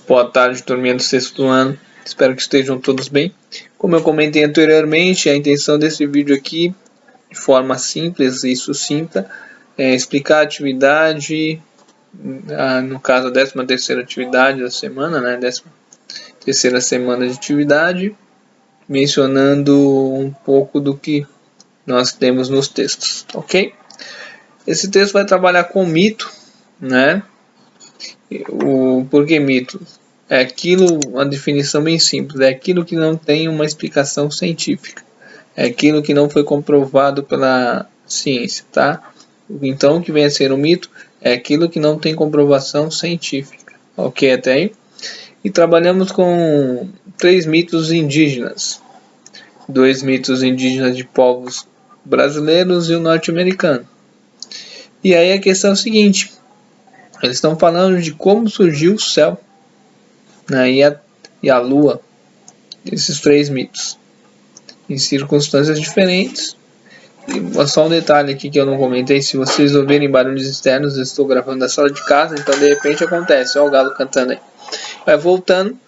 Boa tarde, turminha do sexto ano. Espero que estejam todos bem. Como eu comentei anteriormente, a intenção desse vídeo aqui, de forma simples e sucinta, é explicar a atividade, no caso a 13ª atividade da semana, né? 13ª semana de atividade, mencionando um pouco do que nós temos nos textos, ok? Esse texto vai trabalhar com mito, né? Por que mito? É aquilo, uma definição bem simples, é aquilo que não tem uma explicação científica, é aquilo que não foi comprovado pela ciência, tá? Então, o que vem a ser um mito é aquilo que não tem comprovação científica, ok até aí? E trabalhamos com 3 mitos indígenas, 2 mitos indígenas de povos brasileiros e o norte-americano. E aí a questão é o seguinte, eles estão falando de como surgiu o céu, né, e a lua, esses 3 mitos, em circunstâncias diferentes. E só um detalhe aqui que eu não comentei, se vocês ouvirem barulhos externos, eu estou gravando da sala de casa, então de repente acontece, olha o galo cantando aí. Vai voltando,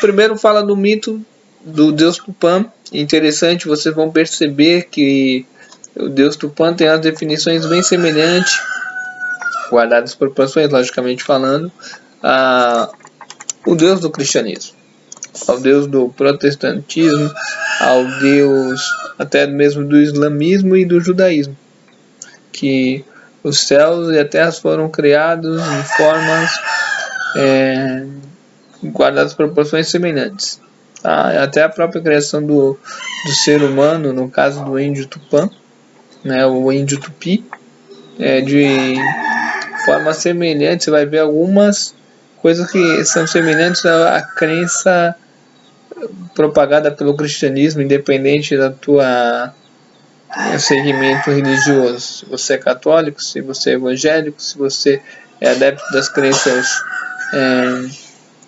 primeiro fala do mito do deus Tupã. Interessante, vocês vão perceber que o deus Tupã tem as definições bem semelhantes, guardadas as proporções, logicamente falando, o deus do cristianismo, ao deus do protestantismo, ao deus até mesmo do islamismo e do judaísmo, que os céus e a terra foram criados em formas guardadas proporções semelhantes, tá? Até a própria criação do ser humano, no caso do índio Tupã, né, o índio Tupi, de forma semelhante. Você vai ver algumas coisas que são semelhantes à crença propagada pelo cristianismo, independente da tua segmento religioso. Se você é católico, se você é evangélico, se você é adepto das crenças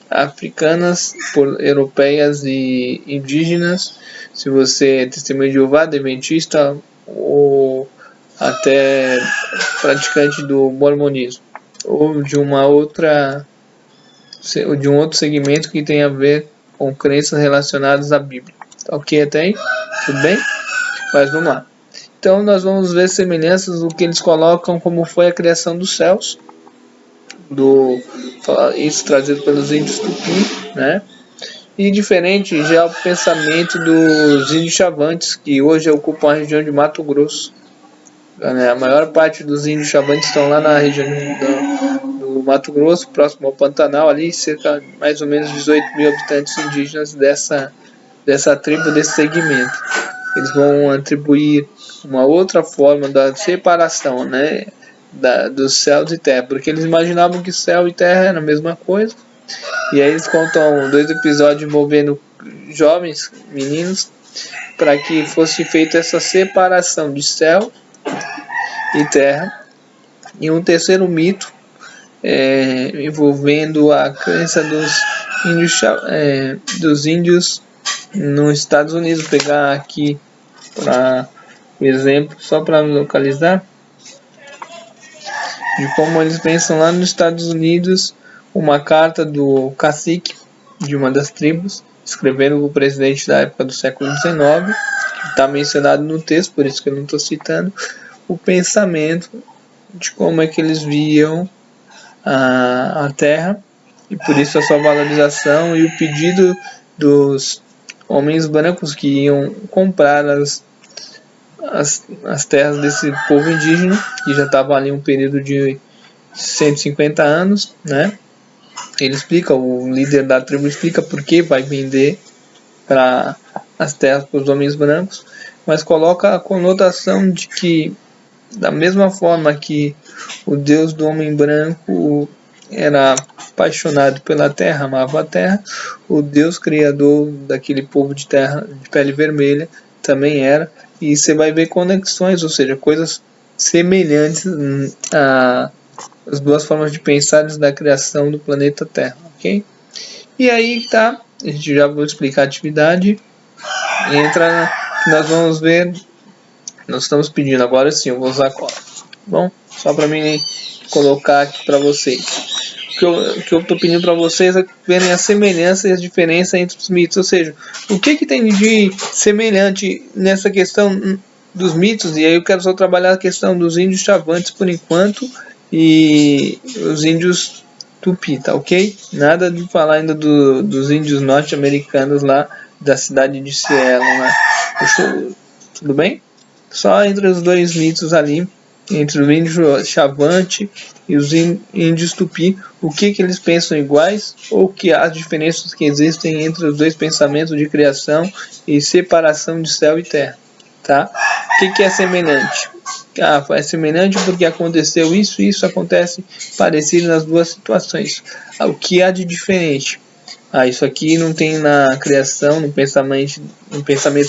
africanas, europeias e indígenas, se você é testemunha de Jeová, adventista ou até praticante do mormonismo, ou de um outro segmento que tem a ver com crenças relacionadas à Bíblia. Ok até aí? Tudo bem? Mas vamos lá. Então nós vamos ver semelhanças do que eles colocam como foi a criação dos céus, isso trazido pelos índios Tupi, né? E diferente já é o pensamento dos índios Chavantes, que hoje ocupam a região de Mato Grosso. A maior parte dos índios Chavantes estão lá na região do Mato Grosso, próximo ao Pantanal, ali cerca de mais ou menos 18 mil habitantes indígenas dessa tribo, desse segmento. Eles vão atribuir uma outra forma da separação, né, dos céus e terra, porque eles imaginavam que céu e terra eram a mesma coisa. E aí eles contam 2 episódios envolvendo jovens, meninos, para que fosse feita essa separação de céu e terra. E um terceiro mito envolvendo a crença dos índios nos Estados Unidos. Vou pegar aqui para exemplo, só para localizar, de como eles pensam lá nos Estados Unidos, uma carta do cacique de uma das tribos, escrevendo o presidente da época do século XIX, que está mencionado no texto, por isso que eu não estou citando, o pensamento de como é que eles viam a terra, e por isso a sua valorização e o pedido dos homens brancos que iam comprar as terras desse povo indígena, que já estava ali um período de 150 anos, né? Ele explica, o líder da tribo explica por que vai vender as terras para os homens brancos, mas coloca a conotação de que, da mesma forma que o Deus do homem branco era apaixonado pela terra, amava a terra, o Deus criador daquele povo de terra de pele vermelha também era. E você vai ver conexões, ou seja, coisas semelhantes as duas formas de pensar da criação do planeta Terra, ok? E aí tá, a gente já vou explicar a atividade. Nós vamos ver, nós estamos pedindo agora sim, eu vou usar cola, bom? Só para mim colocar aqui para vocês. que eu tô pedindo para vocês é verem as semelhanças e as diferenças entre os mitos, ou seja, o que tem de semelhante nessa questão dos mitos. E aí eu quero só trabalhar a questão dos índios chavantes por enquanto e os índios tupi, tá ok? Nada de falar ainda dos índios norte-americanos lá da cidade de Cielo, né? Tudo bem? Só entre os dois mitos ali, entre o índio chavante e os índios tupi, o que eles pensam iguais ou que as diferenças que existem entre os dois pensamentos de criação e separação de céu e terra, tá? O que é semelhante? É semelhante porque aconteceu isso e isso acontece parecido nas duas situações. O que há de diferente? Isso aqui não tem na criação, no pensamento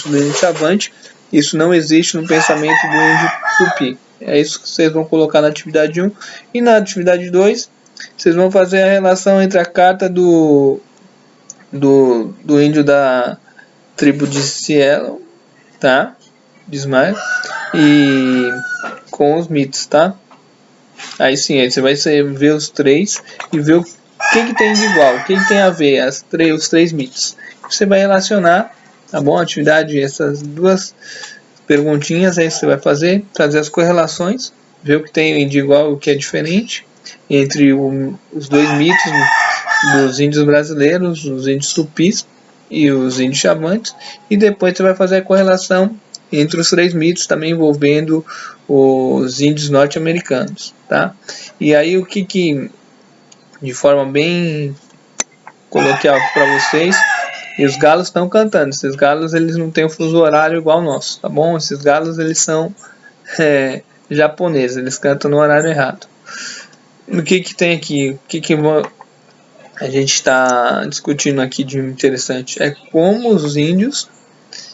do índio chavante, isso não existe no pensamento do índio tupi. É isso que vocês vão colocar na atividade 1. E na atividade 2, vocês vão fazer a relação entre a carta do índio da tribo de Cielo, tá? De Ismael, e com os mitos, tá? Aí sim, aí você vai ver os três e ver o que tem de igual, o que tem a ver os três mitos. Você vai relacionar, tá bom? Atividade, essas duas perguntinhas aí você vai fazer as correlações, ver o que tem de igual e o que é diferente entre os dois mitos dos índios brasileiros, os índios tupis e os índios chavantes, e depois você vai fazer a correlação entre os três mitos, também envolvendo os índios norte-americanos, tá? E aí o que de forma bem coloquial para vocês, e os galos estão cantando. Esses galos eles não têm um fuso horário igual ao nosso, tá bom? Esses galos eles são japoneses, eles cantam no horário errado. O que tem aqui? O que a gente está discutindo aqui de interessante? É como os índios,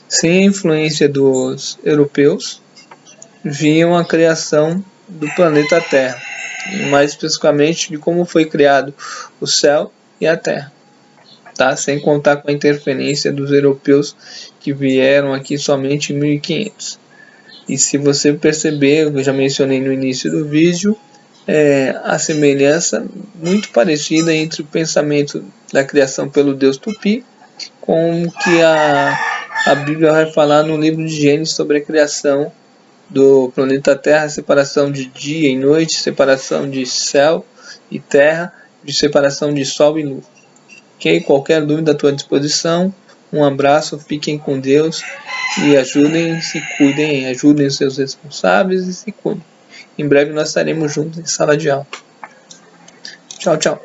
sem a influência dos europeus, viam a criação do planeta Terra, e mais especificamente de como foi criado o céu e a Terra, tá? Sem contar com a interferência dos europeus que vieram aqui somente em 1500. E se você perceber, eu já mencionei no início do vídeo, a semelhança muito parecida entre o pensamento da criação pelo Deus Tupi com o que a Bíblia vai falar no livro de Gênesis sobre a criação do planeta Terra, separação de dia e noite, separação de céu e terra, de separação de sol e lua. Ok? Qualquer dúvida à tua disposição. Um abraço, fiquem com Deus e se cuidem, ajudem os seus responsáveis e se cuidem. Em breve nós estaremos juntos em sala de aula. Tchau, tchau.